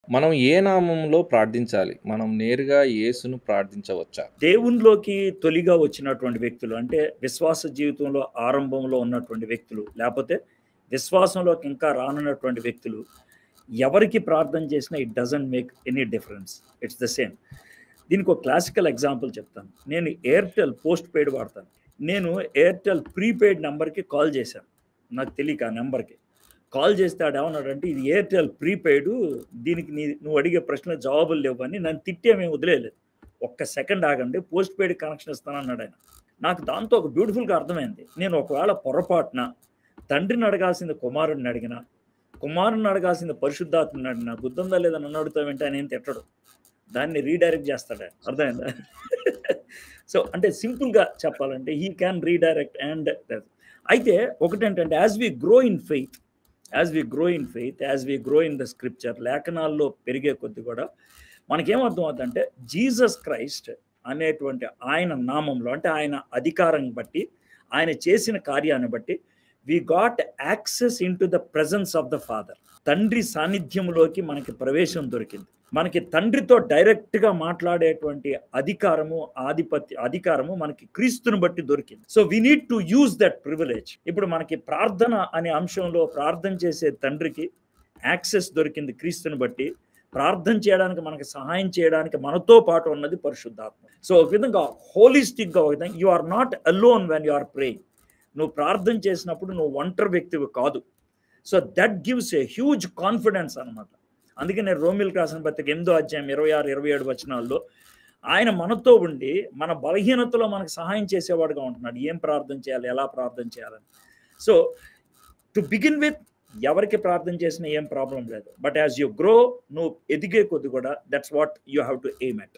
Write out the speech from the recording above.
మనం ఏ నామంలో ప్రార్థించాలి? మనం నేరుగా యేసును ప్రార్థించవచ్చా? దేవునిలోకి తొలిగా వచ్చినటువంటి వ్యక్తులు అంటే విశ్వాస జీవితంలో ఆరంభంలో ఉన్నటువంటి వ్యక్తులు, లేపోతే విశ్వాసంలోకి ఇంకా రానున్నటువంటి వ్యక్తులు ఎవరికి ప్రార్థన చేసినా it doesn't make any difference. It's the same. దీనికి ఒక క్లాసికల్ ఎగ్జాంపుల్ చెప్తాను. నేను ఎయిర్టెల్ పోస్ట్ పెయిడ్ వాడతాను. నేను ఎయిర్టెల్ ప్రీపెయిడ్ నెంబర్‌కి కాల్ చేశాను. నాకు తెలియక ఆ నెంబర్‌కి. కాల్ చేస్తే ఆడేమన్నాడంటే, "ఇది ఎయిర్టెల్ ప్రీపెయిడు. దీనికి నువ్వు అడిగే ప్రశ్నలకు జవాబులు లేవని" నన్ను తిట్టేమేమి వదిలేయలేదు. ఒక్క సెకండ్ ఆగండి, పోస్ట్ పెయిడ్ కనెక్షన్ ఇస్తానన్నాడాయన. నాకు దాంతో ఒక బ్యూటిఫుల్‌గా అర్థమైంది. నేను ఒకవేళ పొరపాటున తండ్రిని అడగాల్సింది కుమారుడిని అడిగినా, కుమారుడిని అడగాల్సింది పరిశుద్ధాత్మని అడిగినా, బుద్ధుందా లేదా నన్ను అడుగుతావేంటి ఆయన ఏం తిట్టడు. దాన్ని రీడైరెక్ట్ చేస్తాడాయన. అర్థమైందా? సో, అంటే సింపుల్‌గా చెప్పాలంటే హి క్యాన్ రీడైరెక్ట్ అండ్ అయితే ఒకటేంటంటే as we grow in faith, as we grow in the scripture లేఖనాల్లో పెరిగే కొద్దీ కూడా మనకేమర్థం అవుతుందంటే జీసస్ క్రైస్ట్ అనేటువంటి ఆయన నామంలో అంటే ఆయన అధికారం బట్టి ఆయన చేసిన కార్యాన్ని బట్టి we got access into the presence of the father. తండ్రి సాన్నిధ్యంలోకి మనకి ప్రవేశం దొరికింది. మనకి తండ్రితో డైరెక్ట్గా మాట్లాడేటువంటి అధికారము మనకి క్రీస్తుని బట్టి దొరికింది. So we need to use that privilege. ఇప్పుడు మనకి ప్రార్థన అనే అంశంలో ప్రార్థన చేసే తండ్రికి యాక్సెస్ దొరికింది క్రీస్తుని బట్టి. ప్రార్థన చేయడానికి మనకి సహాయం చేయడానికి మనతో పాటు ఉన్నది పరిశుద్ధాత్మ. సో ఒక విధంగా హోలిస్టిక్గా ఒక విధంగా you are not alone when you are praying. నువ్వు ప్రార్థన చేసినప్పుడు నువ్వు ఒంటరి వ్యక్తివి కాదు. So that gives a huge confidence అనమాట. అందుకే నేను రోమిల్కి రాసిన పత్రిక 8వ అధ్యాయం 26, 27 వచనాల్లో ఆయన మనతో ఉండి మన బలహీనతలో మనకు సహాయం చేసేవాడుగా ఉంటున్నాడు. ఏం ప్రార్థన చేయాలి, ఎలా ప్రార్థన చేయాలని. సో టు బిగిన్ విత్ ఎవరికి ప్రార్థన చేసినా ఏం ప్రాబ్లం లేదు. బట్ యాజ్ యూ గ్రో, నువ్వు ఎదిగే కొద్ది కూడా that's what you have to aim at.